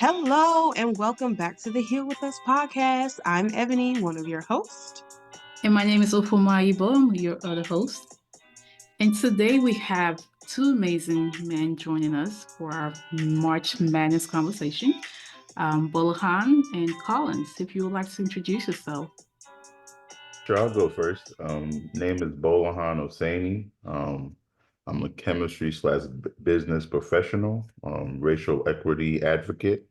Hello and welcome back to the Heal With Us podcast. I'm Ebony, one of your hosts. And my name is Ufuoma and Eboni, your other host. And today we have two amazing men joining us for our March Madness conversation. Gbolahan and Collins, if you would like to introduce yourself. Sure, I'll go first. Name is Gbolahan Oseni. I'm a chemistry slash business professional, racial equity advocate,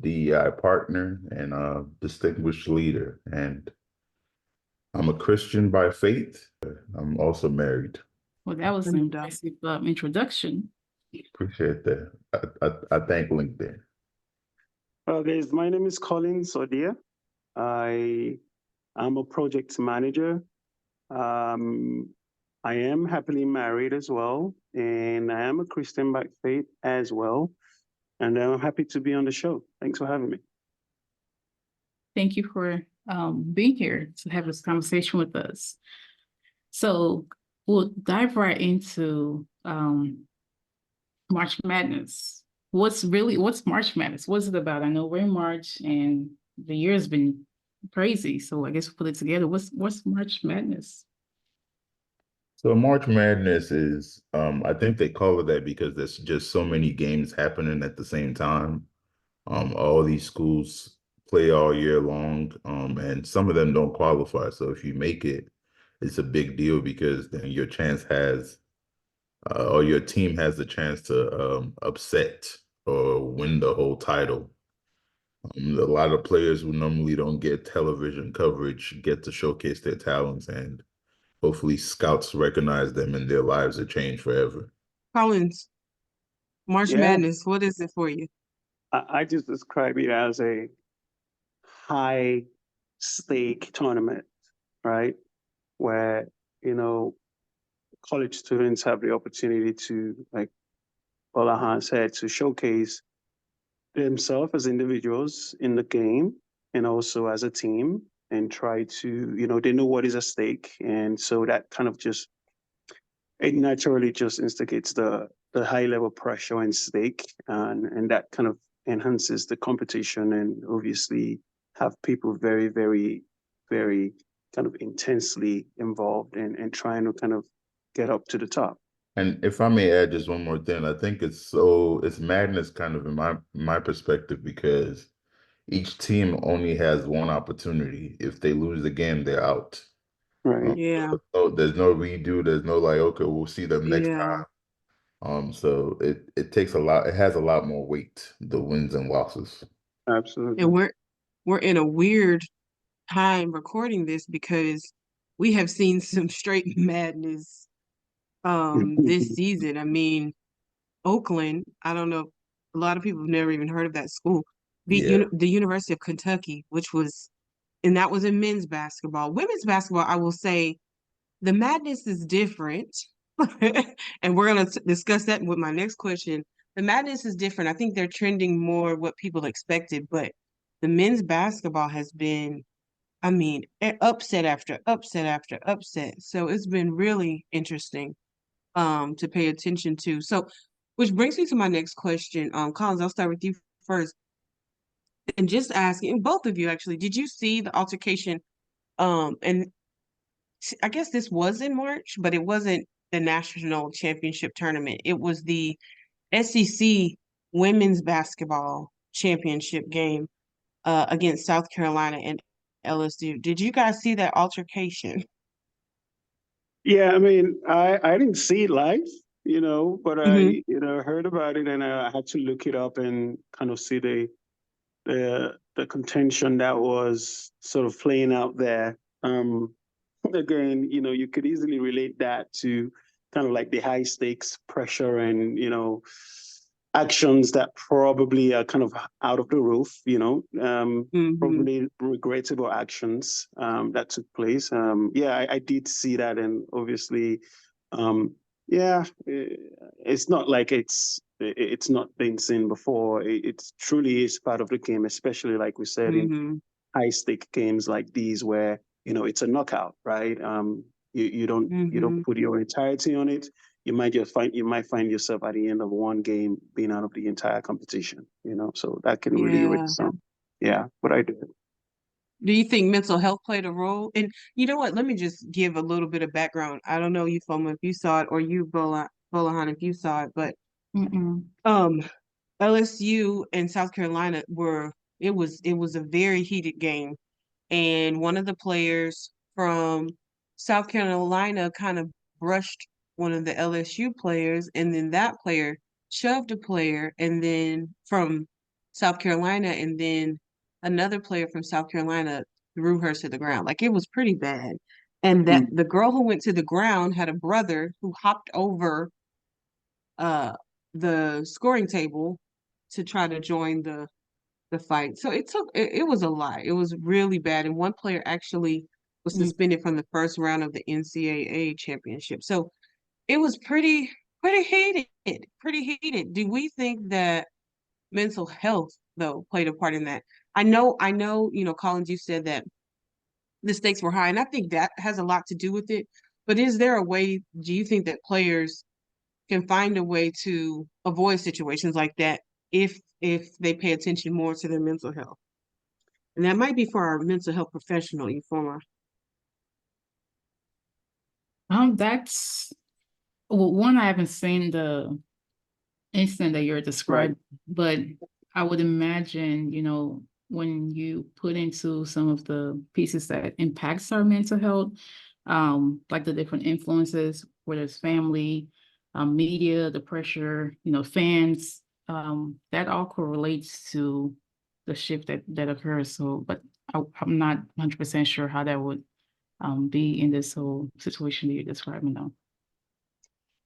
DEI partner, and a distinguished leader. And I'm a Christian by faith. I'm also married. Well, that was an impressive introduction. Appreciate that. I thank LinkedIn. Well, guys, my name is Collins Odia. I'm a project manager. I am happily married as well, and I am a Christian by faith as well. And I'm happy to be on the show. Thanks for having me. Thank you for being here to have this conversation with us. So we'll dive right into March Madness. What's March Madness? What's it about? I know we're in March and the year has been crazy. So I guess we'll put it together. What's March Madness? So March Madness is, I think they call it that because there's just so many games happening at the same time. All these schools play all year long, and some of them don't qualify. So if you make it, it's a big deal because then your chance has, or your team has the chance to upset or win the whole title. A lot of players who normally don't get television coverage get to showcase their talents, and hopefully scouts recognize them and their lives are changed forever. Collins, March Madness, what is it for you? I just describe it as a high stake tournament, right? Where, college students have the opportunity to, like Gbolahan said, to showcase themselves as individuals in the game and also as a team and try to, they know what is at stake. And so that kind of it naturally just instigates the high level pressure and stake, and that kind of enhances the competition and obviously have people very, very, very kind of intensely involved and trying to kind of get up to the top. And if I may add just one more thing, I think it's madness kind of in my perspective because each team only has one opportunity. If they lose the game, they're out. Right. Yeah. So there's no redo. There's no like, okay, we'll see them next time. So it takes a lot. It has a lot more weight, the wins and losses. Absolutely. And we're in a weird time recording this because we have seen some straight madness this season. I mean, Oakland, I don't know, a lot of people have never even heard of that school. The University of Kentucky, and that was in men's basketball. Women's basketball, I will say, the madness is different. And we're going to discuss that with my next question. The madness is different. I think they're trending more what people expected, but the men's basketball has been, upset after upset after upset. So it's been really interesting to pay attention to. So, which brings me to my next question. Collins, I'll start with you first. And just asking, both of you actually, did you see the altercation? And I guess this was in March, but it wasn't the national championship tournament. It was the SEC women's basketball championship game against South Carolina and LSU. Did you guys see that altercation? Yeah, I mean, I didn't see it live, but I heard about it and I had to look it up and kind of see the contention that was sort of playing out there. Again, you could easily relate that to kind of like the high stakes pressure and, actions that probably are kind of out of the roof, probably regrettable actions that took place. I did see that. And obviously, it's not like it's not been seen before. It truly is part of the game, especially like we said in high stake games like these where, it's a knockout, right? You don't put your entirety on it. you might find yourself at the end of one game being out of the entire competition, you know, so that can really Yeah. raise some. Yeah, but I do. Do you think mental health played a role? And you know what? Let me just give a little bit of background. I don't know, Ufuoma, if you saw it, or you, Gbolahan, if you saw it, but Mm-mm. um, LSU and South Carolina it was a very heated game, and one of the players from South Carolina kind of brushed one of the LSU players, and then that player shoved a player, and then from South Carolina, and then another player from South Carolina threw her to the ground. Like it was pretty bad. And that Mm. the girl who went to the ground had a brother who hopped over uh the scoring table to try to join the fight. So it was a lot. It was really bad. And one player actually was Mm. suspended from the first round of the NCAA championship. So it was pretty heated, pretty heated. Do we think that mental health though played a part in that? I know, Collins, you said that the stakes were high, and I think that has a lot to do with it. But is there a way, do you think that players can find a way to avoid situations like that if they pay attention more to their mental health? And that might be for our mental health professional, Ufuoma. That's well, one, I haven't seen the incident that you're Right. describing, but I would imagine, when you put into some of the pieces that impacts our mental health, like the different influences, whether it's family, media, the pressure, fans, that all correlates to the shift that occurs. So, but I'm not 100% sure how that would be in this whole situation that you're describing now.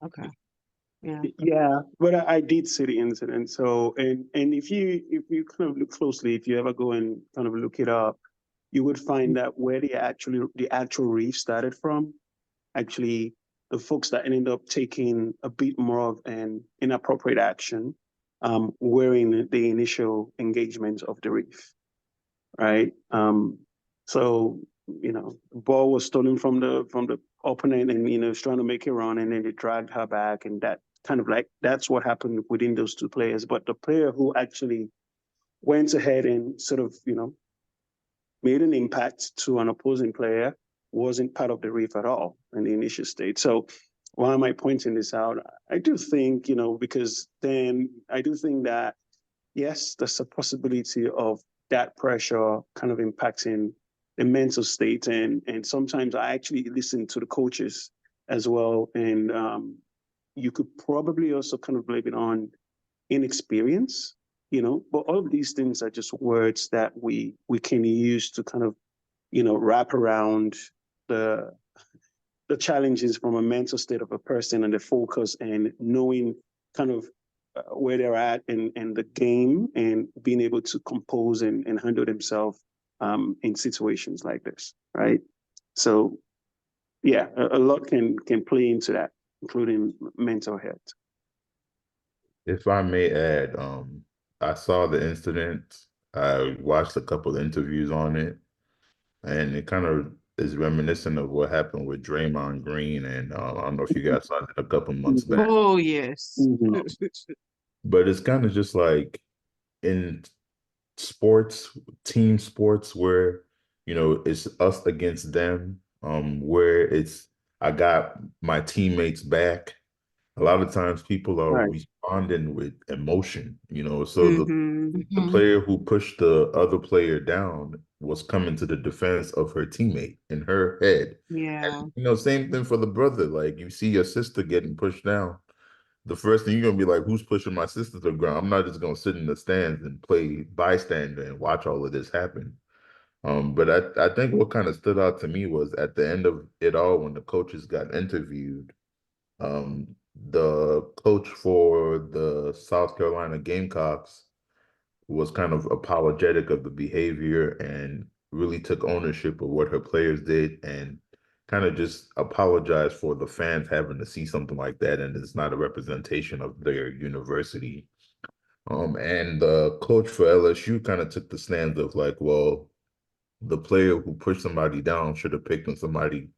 Okay. Yeah. Yeah, but I did see the incident. So, and if you kind of look closely, if you ever go and kind of look it up, you would find that where the actual reef started from, actually the folks that ended up taking a bit more of an inappropriate action, were in the initial engagement of the reef, right? So the ball was stolen from the opponent, and was trying to make a run, and then they dragged her back, and that kind of like that's what happened within those two players. But the player who actually went ahead and sort of made an impact to an opposing player wasn't part of the reef at all in the initial state. So why am I pointing this out? I do think, because then I do think that, yes, there's a possibility of that pressure kind of impacting the mental state. And sometimes I actually listen to the coaches as well. And you could probably also kind of blame it on inexperience, but all of these things are just words that we can use to kind of, wrap around the the challenges from a mental state of a person and the focus and knowing kind of where they're at in the game and being able to compose and handle themselves in situations like this, right? So yeah, a lot can play into that, including mental health. If I may add, I saw the incident. I watched a couple of interviews on it, and it kind of is reminiscent of what happened with Draymond Green. And I don't know if you guys saw it a couple months Mhm. back, Oh, yes. Mhm. but it's kind of just like in sports, team sports, where it's us against them, where it's I got my teammates back. A lot of times people are Right. responding with emotion, so Mm-hmm. the Mm-hmm. player who pushed the other player down was coming to the defense of her teammate in her head. Yeah. And same thing for the brother. Like you see your sister getting pushed down, the first thing you're gonna be like, who's pushing my sister to the ground? I'm not just gonna sit in the stands and play bystander and watch all of this happen. But I think what kind of stood out to me was at the end of it all, when the coaches got interviewed, the coach for the South Carolina Gamecocks was kind of apologetic of the behavior and really took ownership of what her players did and kind of just apologized for the fans having to see something like that, and it's not a representation of their university. And the coach for LSU kind of took the stance of like, well, the player who pushed somebody down should have picked on somebody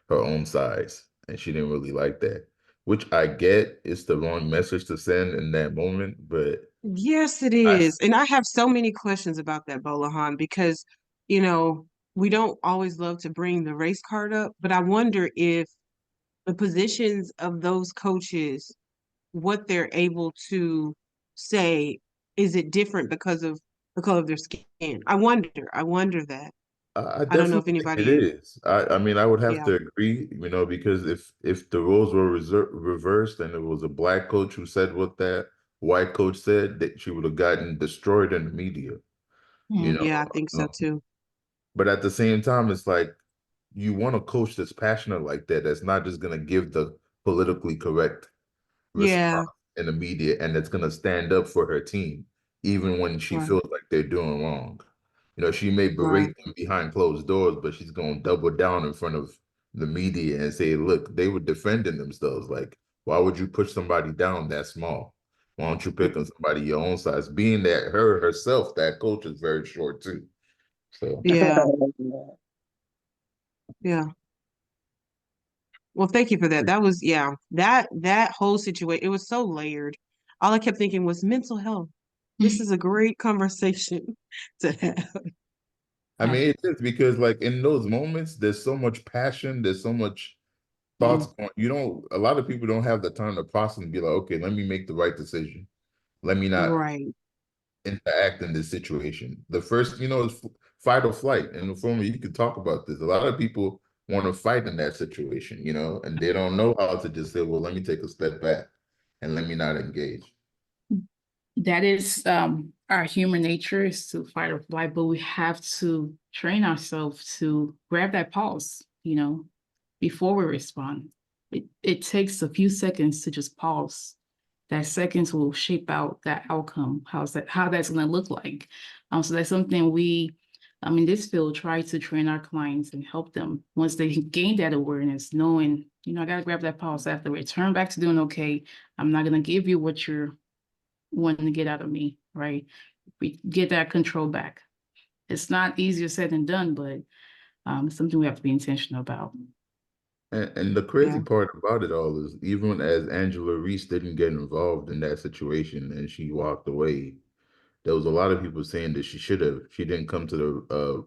her own size, and she didn't really like that. which I get is the wrong message to send in that moment, but Yes, it I is. And I have so many questions about that, Gbolahan, because, you know, we don't always love to bring the race card up, but I wonder if the positions of those coaches, what they're able to say, is it different because of the color of their skin? I wonder that. I I don't know if definitely think it anybody, is. I mean, I would have yeah, to agree, because if the roles were reversed and it was a black coach who said what that white coach said, that she would have gotten destroyed in the media, you Hmm. know. yeah, I think so too. But at the same time, it's like you want a coach that's passionate like that, that's not just gonna give the politically correct Yeah, response in the media and that's going to stand up for her team, even when she right, feels like they're doing wrong. She may right. berate them behind closed doors, but she's going to double down in front of the media and say, look, they were defending themselves. Like, why would you push somebody down that small? Why don't you pick on somebody your own size? Being that her herself, that coach is very short too. So Yeah, yeah. Well, thank you for that. That was, yeah, that whole situation, it was so layered. All I kept thinking was mental health. This is a great conversation to have. I mean, it's just because like in those moments, there's so much passion, there's so much thoughts Mm, going. A lot of people don't have the time to process and be like, okay, let me make the right decision. Let me not right. interact in this situation. The first, is fight or flight. And for me, you could talk about this. A lot of people want to fight in that situation, and they don't know how to just say, well, let me take a step back and let me not engage. That is our human nature is to fight or flight, but we have to train ourselves to grab that pause, before we respond. It takes a few seconds to just pause. That seconds will shape out that outcome. How that's gonna look like. So that's something we in this field try to train our clients and help them once they gain that awareness, knowing, I gotta grab that pause after return back to doing okay. I'm not gonna give you what you're wanting to get out of me, right? We get that control back. It's not easier said than done, but it's something we have to be intentional about. And the crazy Yeah. part about it all is even as Angela Reese didn't get involved in that situation and she walked away, there was a lot of people saying that she didn't come to the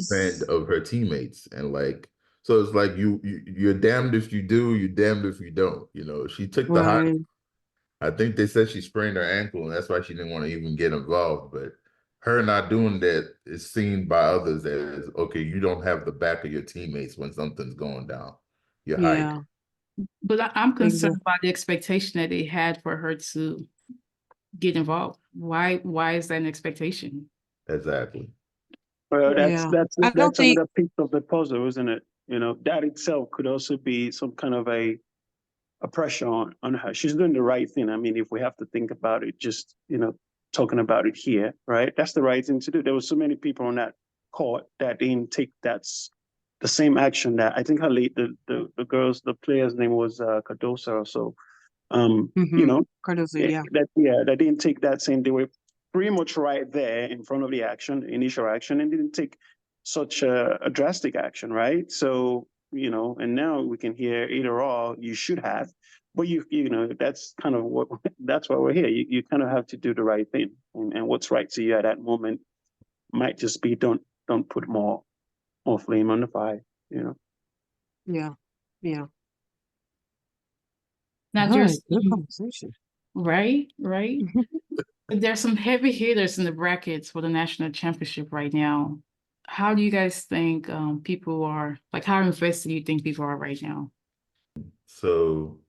friend Yes. of her teammates and like so it's like you're damned if you do, you're damned if you don't. She took the high. Right. I think they said she sprained her ankle and that's why she didn't want to even get involved. But her not doing that is seen by others as okay, you don't have the back of your teammates when something's going down. You're hiding. Yeah. But I'm concerned Exactly. about the expectation that they had for her to get involved. Why is that an expectation? Exactly. Well, that's Yeah. that's I don't that's think, another piece of the puzzle, isn't it? That itself could also be some kind of a pressure on her. She's doing the right thing. I mean, if we have to think about it, just talking about it here, right? That's the right thing to do. There were so many people on that court that didn't take the same action that I think her late the player's name was Cardosa or so. You mm-hmm. know, Cardozo, yeah. that didn't take that same. They were pretty much right there in front of the initial action, and didn't take such a drastic action, right? So and now we can hear either or you should have, but that's kind of what that's why we're here. You kind of have to do the right thing, and what's right to you at that moment might just be don't put more flame on the fire, you know. Yeah. Yeah. Now Good. there's Good conversation. right. There's some heavy hitters in the brackets for the national championship right now. How do you guys think people are like? How invested do you think people are right now? So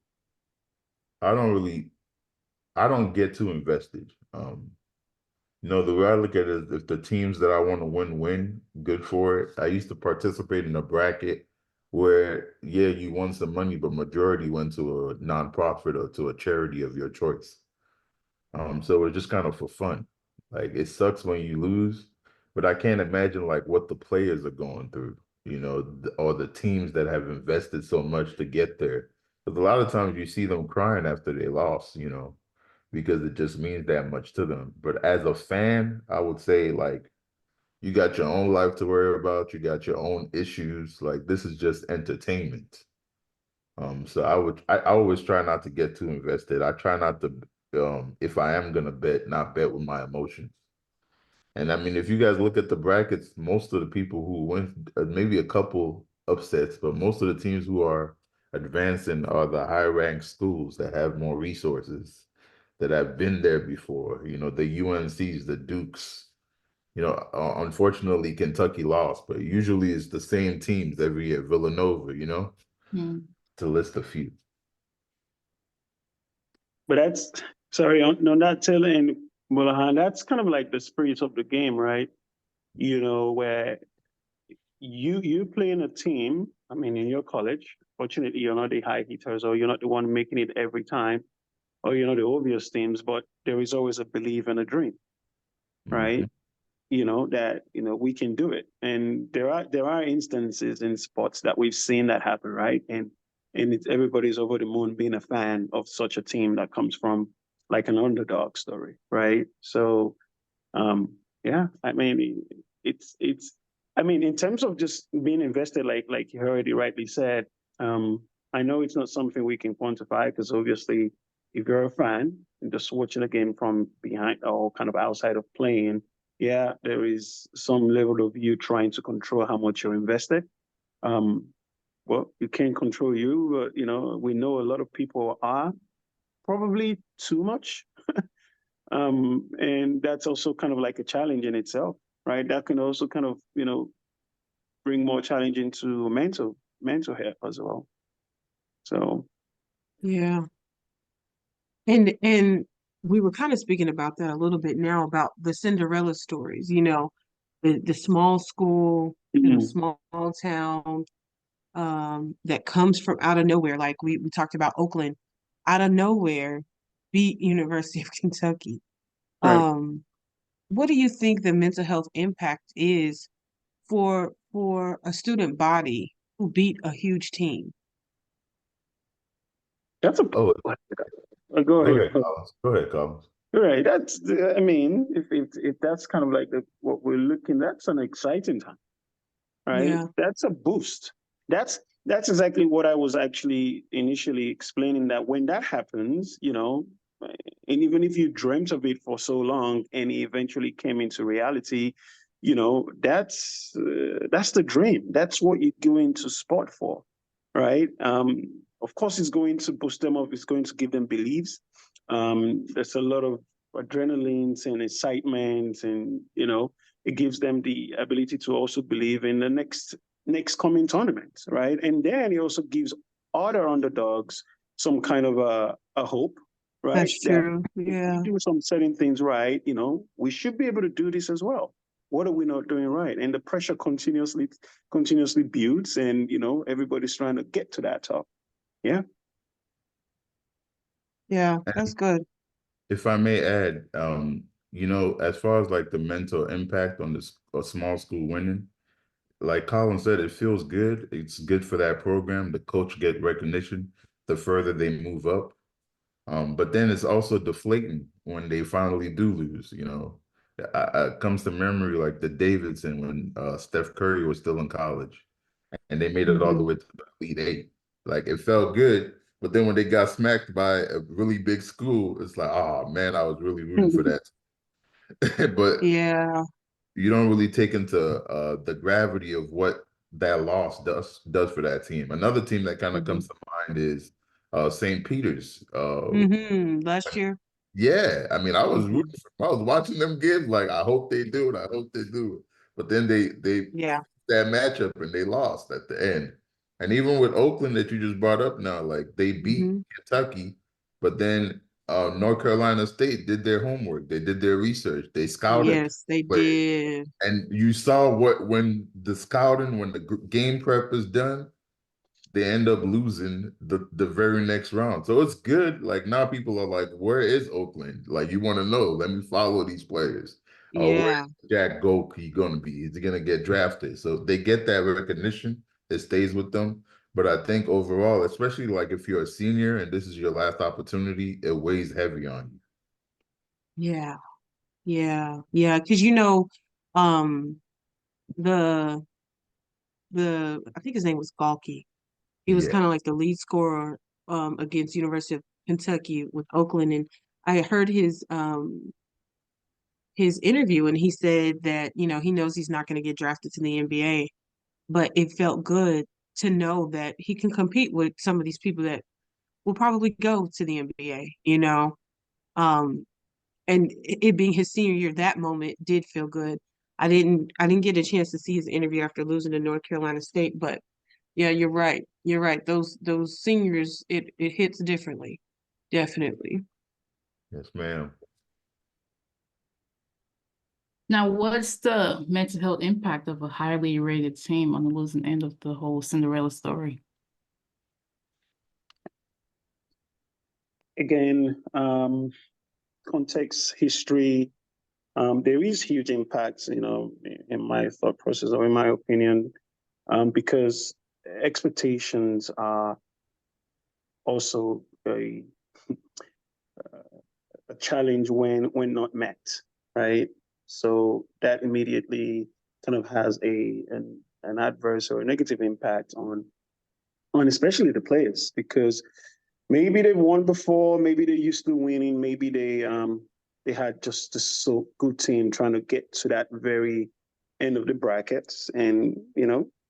I don't get too invested. The way I look at it is if the teams that I want to win, good for it. I used to participate in a bracket where, yeah, you won some money, but majority went to a nonprofit or to a charity of your choice. So it's just kind of for fun. Like it sucks when you lose, but I can't imagine like what the players are going through, or the teams that have invested so much to get there. Because a lot of times you see them crying after they lost, because it just means that much to them. But as a fan, I would say like you got your own life to worry about, you got your own issues. Like this is just entertainment. So I always try not to get too invested. I try not to, if I am gonna bet, not bet with my emotions. And I mean, if you guys look at the brackets, most of the people who win, maybe a couple upsets, but most of the teams who are advancing are the high ranked schools that have more resources, that have been there before. You know, the UNCs, the Dukes. You know, unfortunately, Kentucky lost, but usually it's the same teams every year. Villanova, you know, to list a few. But that's sorry on that tail end, Gbolahan, that's kind of like the spirit of the game, right? You know, where you play in a team. I mean, in your college, fortunately, you're not the high hitters, or you're not the one making it every time, or you're not the obvious teams. But there is always a belief and a dream, right? Mhm. You know that we can do it, and there are instances in sports that we've seen that happen, right? And it's everybody's over the moon being a fan of such a team that comes from like an underdog story, right? So yeah, I mean, it's I mean, in terms of just being invested, like you already rightly said, um, I know it's not something we can quantify because obviously, if you're a fan and just watching a game from behind or kind of outside of playing, yeah, there is some level of you trying to control how much you're invested. Um, well, you can't control you, but we know a lot of people are probably too much. And that's also kind of like a challenge in itself, right? That can also kind of, bring more challenge into mental health as well. So Yeah. And we were kind of speaking about that a little bit now about the Cinderella stories, the small school in a mm, small town, that comes from out of nowhere. Like we talked about Oakland, out of nowhere, beat University of Kentucky. right. Um, what do you think the mental health impact is for a student body who beat a huge team? That's a Oh, go go ahead. ahead, Collins. Go ahead, Collins. Right. I mean, if that's kind of like what we're looking, that's an exciting time, right? Yeah. That's a boost. That's exactly what I was actually initially explaining, that when that happens, and even if you dreamt of it for so long and it eventually came into reality, that's the dream. That's what you go into sport for, right? Of course, it's going to boost them up. It's going to give them beliefs. There's a lot of adrenalines and excitement, and it gives them the ability to also believe in the next coming tournament, right? And then it also gives other underdogs some kind of a hope, right? That's That true. if we Yeah. do some certain things right, we should be able to do this as well. What are we not doing right? And the pressure continuously builds, and everybody's trying to get to that top. Yeah. Yeah, And that's good. if I may add, as far as like the mental impact on this a small school winning, like Colin said, it feels good. It's good for that program. The coach get recognition the further they move up. But then it's also deflating when they finally do lose. Comes to memory like the Davidson when Steph Curry was still in college and they made it all the Hmm. way to the Elite Eight. Like it felt good, but then when they got smacked by a really big school, it's like, oh man, I was really rooting for that. But Yeah. you don't really take into the gravity of what that loss does for that team. Another team that kind of Hmm. comes to mind is St. Peter's. Last year. Yeah, I mean, I was Hmm. rooting for, I was watching them give like, I hope they do it. I hope they do it. But then they Yeah. that matchup and they lost at the end. And even with Oakland that you just brought up now, like they beat Hmm. Kentucky, but then North Carolina State did their homework. They did their research. They scouted Yes, they players. did. And you saw what when the scouting, when the game prep is done, they end up losing the very next round. So it's good. Like now people are like, where is Oakland? Like you want to know, let me follow these players. Where Yeah. is Jack Goke gonna be? Is he gonna get drafted? So they get that recognition, it stays with them. But I think overall, especially like if you're a senior and this is your last opportunity, it weighs heavy on you. Yeah. Yeah. Yeah. Because um the I think his name was Galky. He was Yeah. kind of like the lead scorer against University of Kentucky with Oakland, and I heard his interview, and he said that he knows he's not going to get drafted to the NBA, but it felt good to know that he can compete with some of these people that will probably go to the NBA. Um, and it being his senior year, that moment did feel good. I didn't get a chance to see his interview after losing to North Carolina State, but yeah, you're right. You're right. Those seniors, it hits differently. Definitely. Yes, ma'am. Now, what's the mental health impact of a highly rated team on the losing end of the whole Cinderella story? Again, context, history, there is huge impacts, in my thought process or in my opinion, because expectations are also a challenge when not met, right? So that immediately kind of has an adverse or a negative impact on especially the players, because maybe they've won before, maybe they're used to winning, maybe they had just a so good team trying to get to that very end of the brackets, and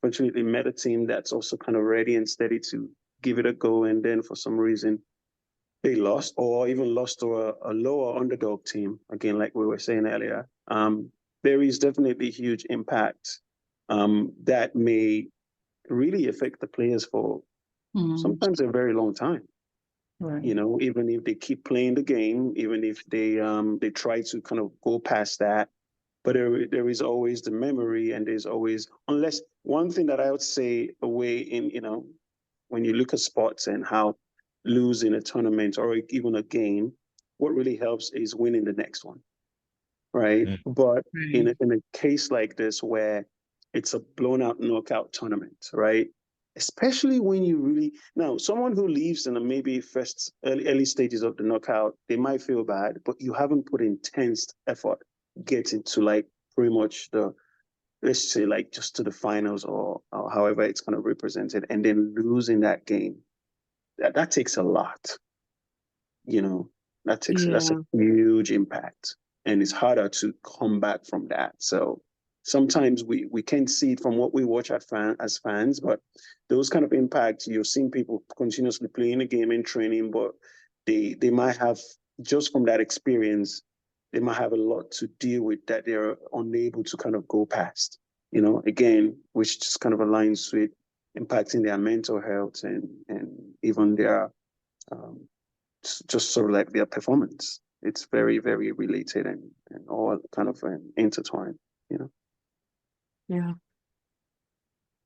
fortunately met a team that's also kind of ready and steady to give it a go, and then for some reason they lost, or even lost to a lower underdog team, again, like we were saying earlier. There is definitely huge impact that may really affect the players for sometimes a very long time. Right. Even if they keep playing the game, even if they try to kind of go past that, but there is always the memory, and there's always, unless one thing that I would say away in, when you look at sports and how losing a tournament or even a game, what really helps is winning the next one, right? Mm. But in Right. a case like this where it's a blown out knockout tournament, right? Especially when you really, now someone who leaves in the maybe first early stages of the knockout, they might feel bad, but you haven't put intense effort getting to like pretty much let's say like just to the finals, or however it's kind of represented, and then losing that game. That takes a lot, you know, that's a Yeah. huge impact, and it's harder to come back from that. So sometimes we can see it from what we watch as fans, but those kind of impacts, you're seeing people continuously playing the game and training, but they might have, just from that experience, they might have a lot to deal with that they're unable to kind of go past, again, which just kind of aligns with impacting their mental health, and even their um, just sort of like their performance. It's very, very related, and all kind of intertwined, Yeah.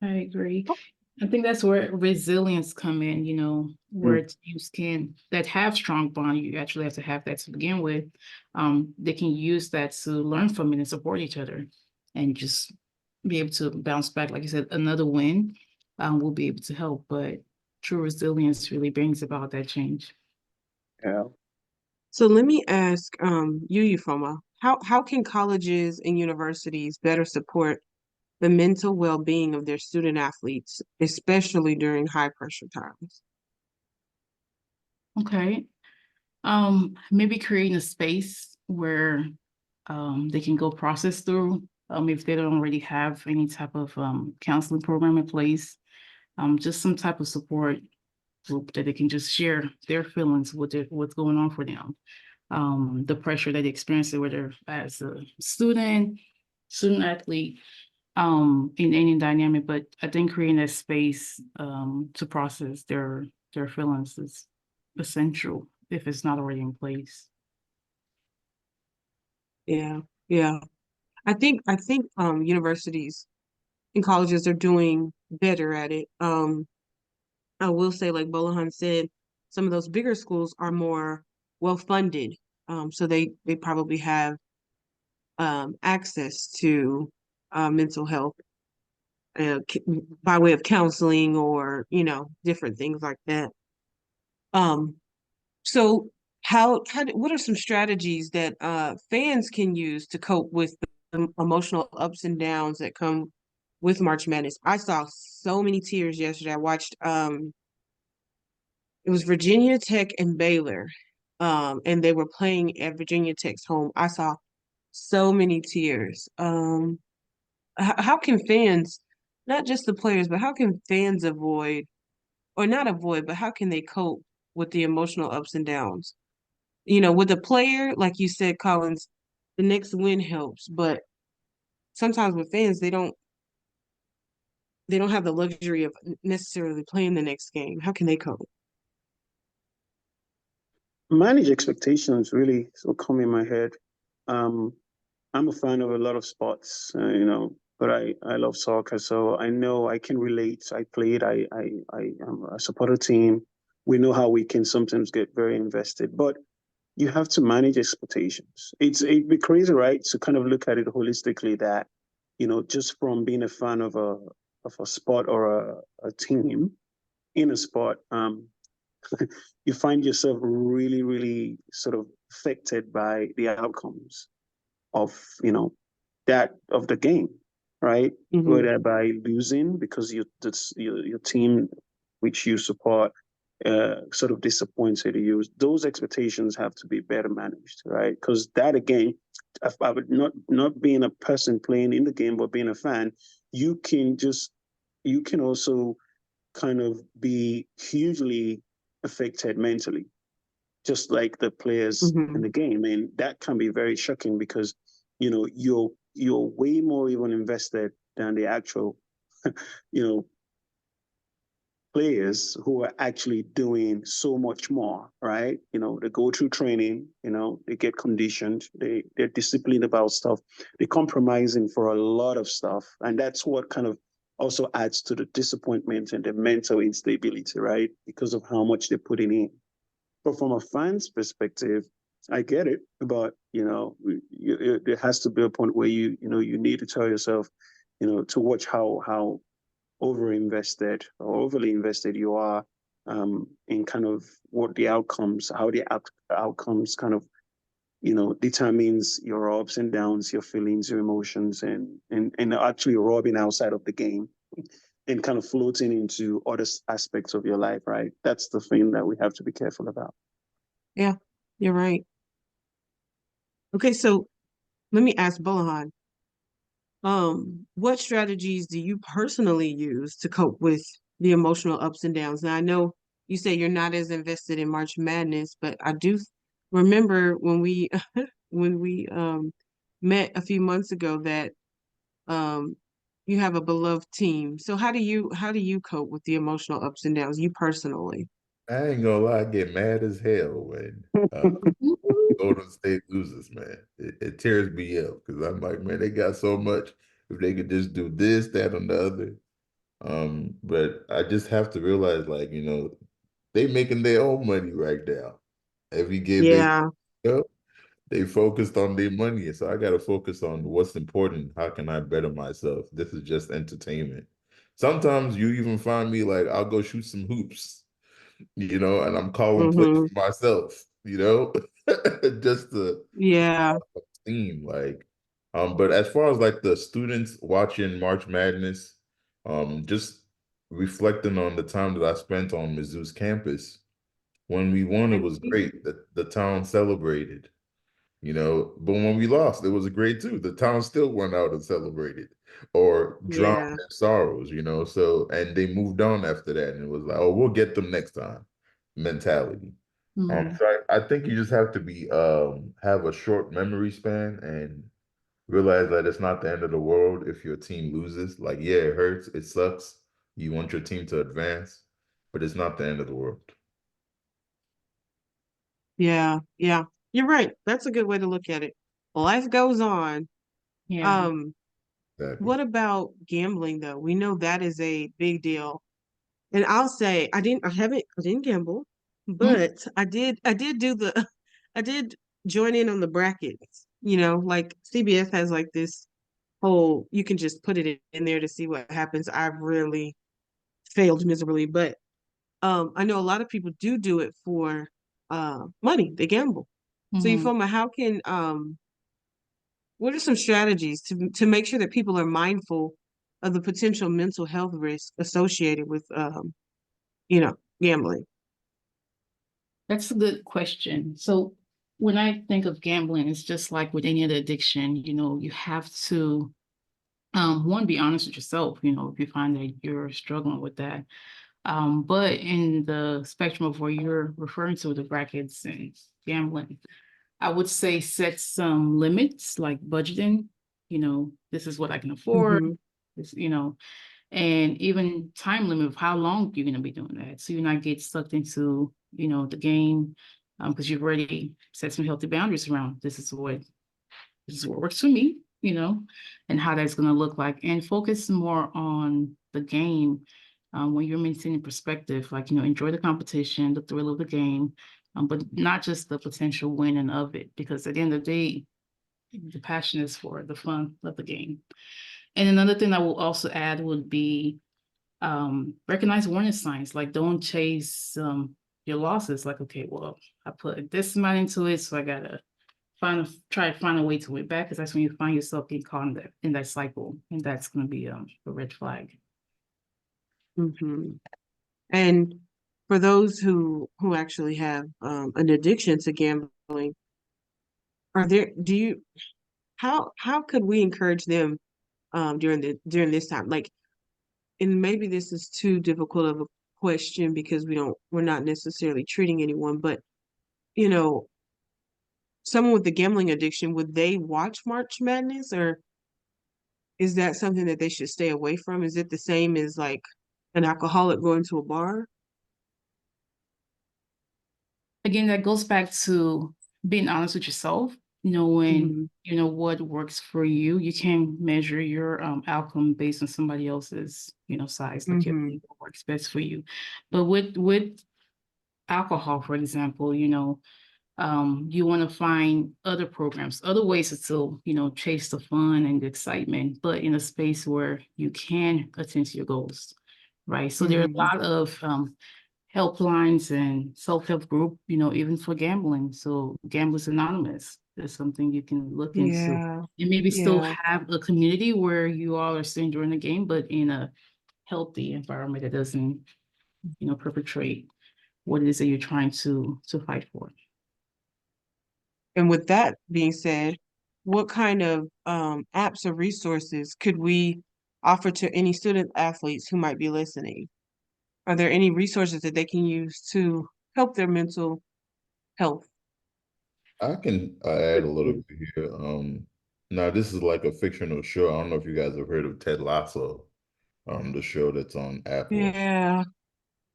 I agree. I think that's where resilience come in, where teams that have strong bond, you actually have to have that to begin with. They can use that to learn from it and support each other, and just be able to bounce back. Like you said, another win will be able to help, but true resilience really brings about that change. Yeah. So let me ask you, Ufuoma, how can colleges and universities better support the mental well-being of their student athletes, especially during high pressure times? Okay. Maybe creating a space where they can go process through, if they don't already have any type of counseling program in place, just some type of support group that they can just share their feelings, what's going on for them, the pressure that they experience, whether as a student athlete, in any dynamic. But I think creating that space to process their feelings is essential if it's not already in place. Yeah, yeah. I think universities and colleges are doing better at it. I will say, like Gbolahan said, some of those bigger schools are more well funded. So they probably have access to mental health uh, by way of counseling or different things like that. Um, so what are some strategies that fans can use to cope with the emotional ups and downs that come with March Madness. I saw so many tears yesterday. I watched it was Virginia Tech and Baylor. And they were playing at Virginia Tech's home. I saw so many tears. How can fans, not just the players, but how can fans avoid, or not avoid, but how can they cope with the emotional ups and downs? You know, with a player, like you said, Collins, the next win helps, but sometimes with fans, they don't have the luxury of necessarily playing the next game. How can they cope? Manage expectations really so come in my head. Um, I'm a fan of a lot of sports, but I love soccer, so I know I can relate. I played. I support a team. We know how we can sometimes get very invested, but you have to manage expectations. It'd be crazy, right, to kind of look at it holistically that, just from being a fan of a sport or a team in a sport, you find yourself really, really sort of affected by the outcomes of, that of the game, right? Mm-hmm. Whether by losing because your team which you support sort of disappointed you, those expectations have to be better managed, right? Because that again, I would not being a person playing in the game, but being a fan, you can also kind of be hugely affected mentally, just like the players in Mm-hmm. the game, and that can be very shocking because you're way more even invested than the actual you know players who are actually doing so much more, right? They go through training, they get conditioned, they're disciplined about stuff, they're compromising for a lot of stuff. And that's what kind of also adds to the disappointment and the mental instability, right? Because of how much they're putting in. But from a fan's perspective, I get it, but there has to be a point where you need to tell yourself, to watch how over invested or overly invested you are in kind of what the outcomes, how the outcomes kind of determines your ups and downs, your feelings, your emotions, and actually robbing outside of the game and kind of floating into other aspects of your life, right? That's the thing that we have to be careful about. Yeah, you're right. Okay, so let me ask Gbolahan, what strategies do you personally use to cope with the emotional ups and downs? Now, I know you say you're not as invested in March Madness, but I do remember when we when we met a few months ago that um you have a beloved team. So how do you cope with the emotional ups and downs, you personally? I ain't gonna lie, I get mad as hell when Golden State loses, man. It tears me up because I'm like, man, they got so much. If they could just do this, that, and the other. But I just have to realize, like, they making their own money right now. Every game they Yeah, go, they focused on their money. So I gotta focus on what's important. How can I better myself? This is just entertainment. Sometimes you even find me like I'll go shoot some hoops, and I'm calling plays mm-hmm, for myself, just to yeah, team. But as far as like the students watching March Madness, just reflecting on the time that I spent on Mizzou's campus, when we won, it was great. The town celebrated, but when we lost, it was great too. The town still went out and celebrated or drowned yeah, in sorrows, so, and they moved on after that. And it was like, oh, we'll get them next time mentality. Mhm. So I think you just have to have a short memory span and realize that it's not the end of the world if your team loses. Like, yeah, it hurts, it sucks. You want your team to advance, but it's not the end of the world. yeah, yeah. You're right. That's a good way to look at it. Life goes on. Yeah. Um, Exactly. what about gambling though? We know that is a big deal. And I'll say I didn't gamble, Mhm. but I did do the I did join in on the brackets. Like CBS has like this whole, you can just put it in there to see what happens. I've really failed miserably, but I know a lot of people do it for money. They gamble. So Mhm. Euphoma, what are some strategies to make sure that people are mindful of the potential mental health risk associated with, you know, gambling? That's a good question. So when I think of gambling, it's just like with any other addiction, you know, you have to, one, be honest with yourself, you know, if you find that you're struggling with that. But in the spectrum of where you're referring to the brackets and gambling, I would say set some limits like budgeting, you know, this is what I can afford, Mm-hmm. this, you know, and even time limit of how long you're going to be doing that. So you're not get sucked into, you know, the game, because you've already set some healthy boundaries around this is what works for me, you know, and how that's going to look like, and focus more on the game. When you're maintaining perspective, like, you know, enjoy the competition, the thrill of the game, but not just the potential winning of it, because at the end of the day, the passion is for the fun of the game. And another thing I will also add would be recognize warning signs. Like, don't chase your losses. Like, okay, well, I put this amount into it, so I gotta try to find a way to win back, because that's when you find yourself getting caught in that cycle, and that's going to be a red flag. Mm-hmm. And for those who actually have an addiction to gambling, are there do you how could we encourage them during this time? Like, and maybe this is too difficult of a question because we're not necessarily treating anyone, but you know, someone with the gambling addiction, would they watch March Madness, or is that something that they should stay away from? Is it the same as like an alcoholic going to a bar? Again, that goes back to being honest with yourself, knowing, Mm-hmm. you know, what works for you. You can't measure your outcome based on somebody else's, you know, size. Like, you have to Mm-hmm. do what works best for you. But with alcohol, for example, you know, you want to find other programs, other ways to still, you know, chase the fun and the excitement, but in a space where you can attend to your goals, right? So there are a Mm-hmm. lot of helplines and self-help group, you know, even for gambling. So Gamblers Anonymous is something you can look into, Yeah. and maybe still Yeah. have a community where you all are still enjoying the game, but in a healthy environment that doesn't, you know, perpetrate what it is that you're trying to fight for. And with that being said, what kind of apps or resources could we offer to any student athletes who might be listening? Are there any resources that they can use to help their mental health? I can add a little bit here. Now this is like a fictional show. I don't know if you guys have heard of Ted Lasso, the show that's on Apple. Yeah.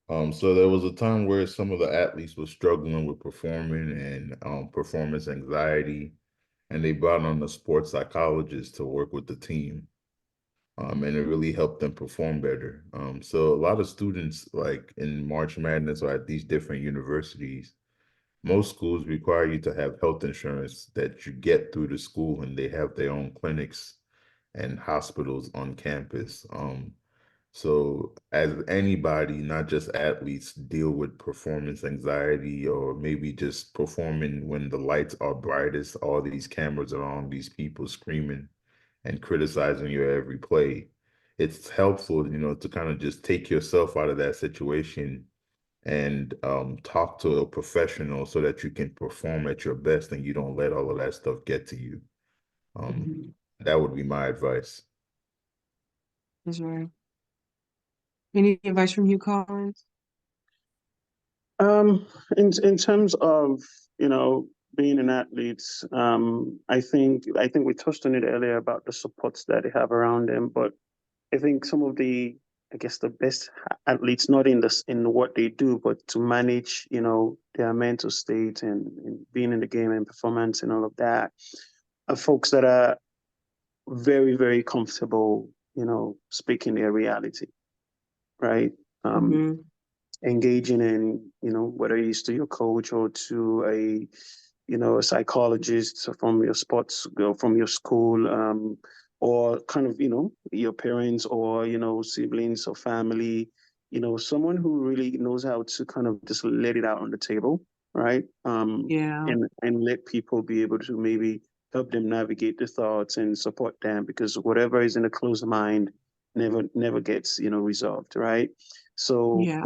So there was a time where some of the athletes were struggling with performing and performance anxiety, and they brought on a sports psychologist to work with the team. And it really helped them perform better. So a lot of students, like in March Madness or at these different universities, most schools require you to have health insurance that you get through the school, and they have their own clinics and hospitals on campus. So as anybody, not just athletes, deal with performance anxiety or maybe just performing when the lights are brightest, all these cameras are on, these people screaming and criticizing your every play. It's helpful, you know, to kind of just take yourself out of that situation and talk to a professional so that you can perform at your best and you don't let all of that stuff get to you. Um, Mhm. that would be my advice. That's right. Any advice from you, Collins? Um, in terms of, you know, being an athlete, I think we touched on it earlier about the supports that they have around them, but I think some of the, I guess, the best athletes, not in this in what they do, but to manage, you know, their mental state and being in the game and performance and all of that, are folks that are very, very comfortable, you know, speaking their reality, right? Um, Mm-hmm. engaging in, you know, whether it's to your coach or to a, you know, a psychologist from your sports, you know, from your school, or kind of, you know, your parents or, you know, siblings or family, you know, someone who really knows how to kind of just let it out on the table, right? Yeah. And let people be able to maybe help them navigate the thoughts and support them, because whatever is in a closed mind, never gets, resolved, right? So, Yeah.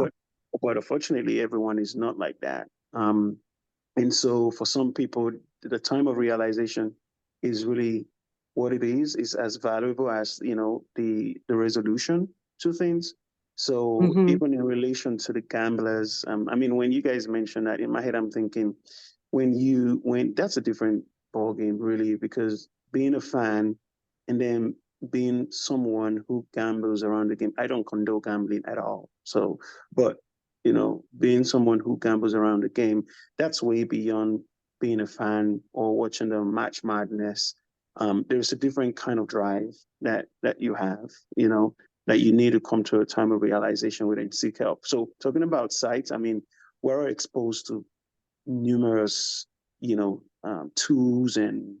but unfortunately, everyone is not like that. And so for some people, the time of realization is really what it is as valuable as, the resolution to things. So Mm-hmm. even in relation to the gamblers, I mean, when you guys mentioned that, in my head, I'm thinking when that's a different ball game, really, because being a fan and then being someone who gambles around the game, I don't condone gambling at all. So, but being someone who gambles around the game, that's way beyond being a fan or watching the Match Madness. There's a different kind of drive that you have, that you need to come to a time of realization where you seek help. So talking about sites, I mean, we're exposed to numerous, tools and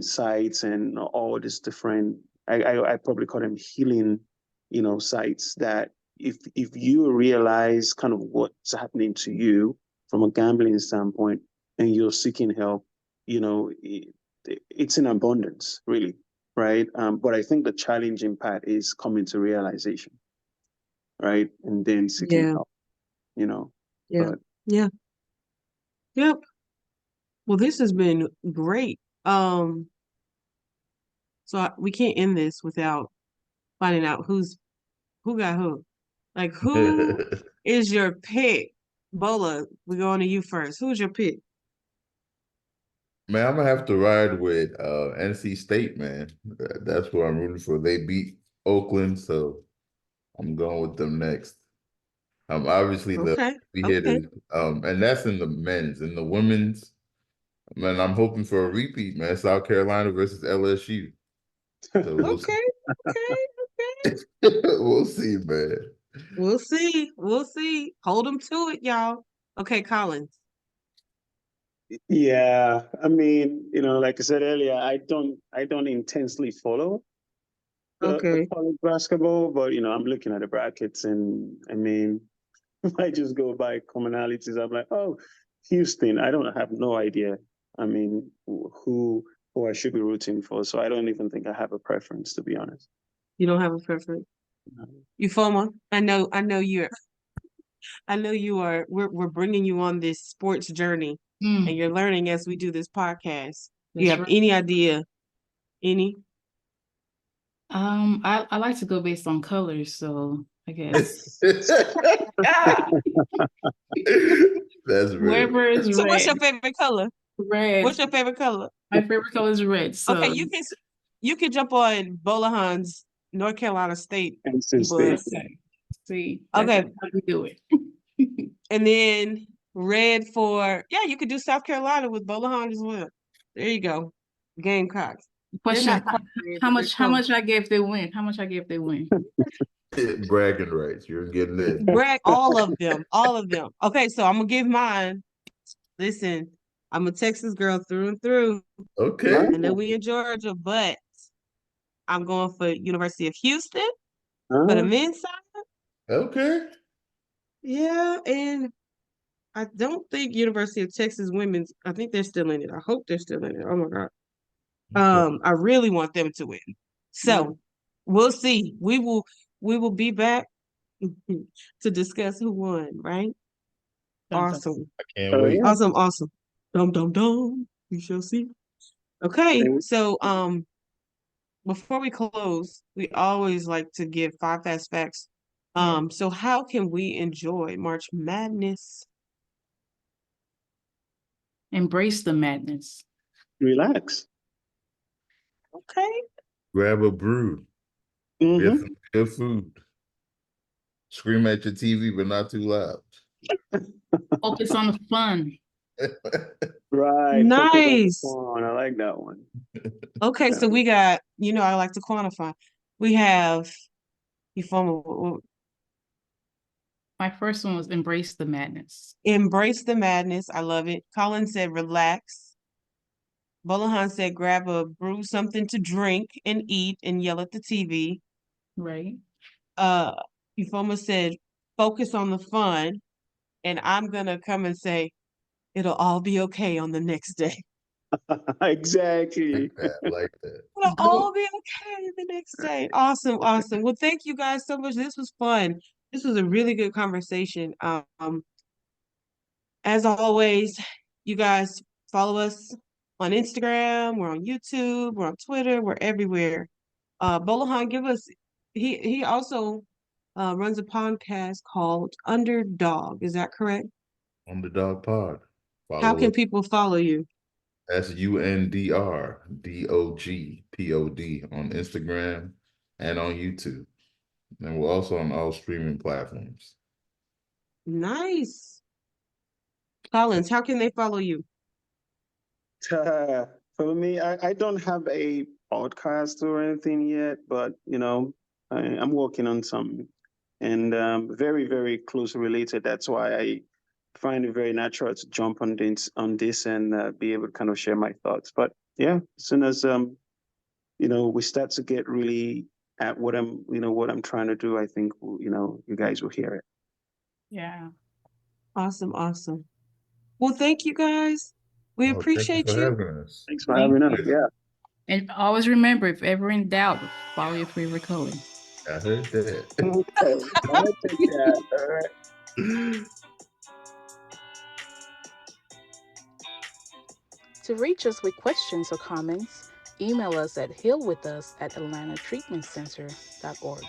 sites and all these different. I probably call them healing, sites that if you realize kind of what's happening to you from a gambling standpoint and you're seeking help, it's in abundance, really, right? But I think the challenging part is coming to realization, right, and then seeking Yeah. help, Yeah. But Yeah. Yep. Well, this has been great. So we can't end this without finding out who got who. Like, who is your pick? Bola, we're going to you first. Who's your pick? Man, I'm gonna have to ride with NC State, man. That's what I'm rooting for. They beat Oakland, so I'm going with them next. Obviously the Okay. heavy Okay. hitters, and that's in the men's. In the women's, man, I'm hoping for a repeat, man. South Carolina versus LSU. So we'll see. Okay. Okay. Okay. We'll see, man. We'll see. We'll see. Hold them to it, y'all. Okay, Collins. yeah, I mean, like I said earlier, I don't intensely follow the Okay. college basketball, but I'm looking at the brackets, and I mean, if I just go by commonalities, I'm like, oh, Houston. I don't have no idea. I mean, who I should be rooting for. So I don't even think I have a preference, to be honest. You don't have a preference. Ufuoma, I know you are. We're bringing you on this sports journey, and you're learning as we do this podcast. Do you That's have right. any idea? Any? I like to go based on colors, so I guess That's real. wherever is So, what's red. your favorite color? Red. What's your favorite color? My favorite color is red. So Okay, you can jump on Gbolahan's North Carolina State NC State. bus. see, that's Okay, how we do it. and then red for you could do South Carolina with Gbolahan as well. There you go. Gamecocks. They're Question: not quite red, How but they're much? How close. much I gave they win? How much I gave they win? Bragging rights. You're getting it. Brag all of them, all of them. Okay, so I'm gonna give mine. Listen, I'm a Texas girl through and through. Okay. I know we in Georgia, but I'm going for University of Houston for the Uh, men's side. Okay. Yeah, and I don't think University of Texas women's. I think they're still in it. I hope they're still in it. Oh my God. Okay. I really want them to win. So we'll see. We will be back to discuss who won, right? Dun, dun. Awesome. I can't wait. yeah. Awesome, awesome. Dum dum dum. We shall see. Okay, And so before we close, we always like to give 5 fast facts. Yeah. So how can we enjoy March Madness? Embrace the madness. relax. Okay. Grab a brew. Get hmm some good food. Scream at your TV, but not too loud. Focus on the fun. Right. Focus on the Nice. fun. I like that one. Okay, so we got, I like to quantify. We have you My first one was embrace the madness. embrace the madness. I love it. Colin said relax. Gbolahan said grab a brew, something to drink and eat and yell at the TV. Right. Ufuoma said focus on the fun. And I'm gonna come and say it'll all be okay on the next day. Exactly. Like that. It'll Go. all be okay the next day. Awesome, awesome. Well, thank you guys so much. This was fun. This was a really good conversation. As always, you guys follow us on Instagram, we're on YouTube, we're on Twitter, we're everywhere. Gbolahan, give us he also runs a podcast called UndR Dog. Is that correct? UndR Pod. How Follow can us. people follow you? That's UndRDOGPOD on Instagram and on YouTube. And we're also on all streaming platforms. Nice. Collins, how can they follow you? For me, I don't have a podcast or anything yet, but I'm working on something, and very, very closely related. That's why I find it very natural to jump on this and be able to kind of share my thoughts. But yeah, as soon as we start to get really at what I'm trying to do, I think you guys will hear it. Yeah. Awesome, awesome. Well, thank you guys. We Oh, thank you appreciate for you. having us. Thanks for Thank having us. you. Yeah. And always remember, if ever in doubt, follow your favorite color. I heard that. Okay. I'll take that. All right. To reach us with questions or comments, email us at healwithus@atlantatreatmentcenter.org.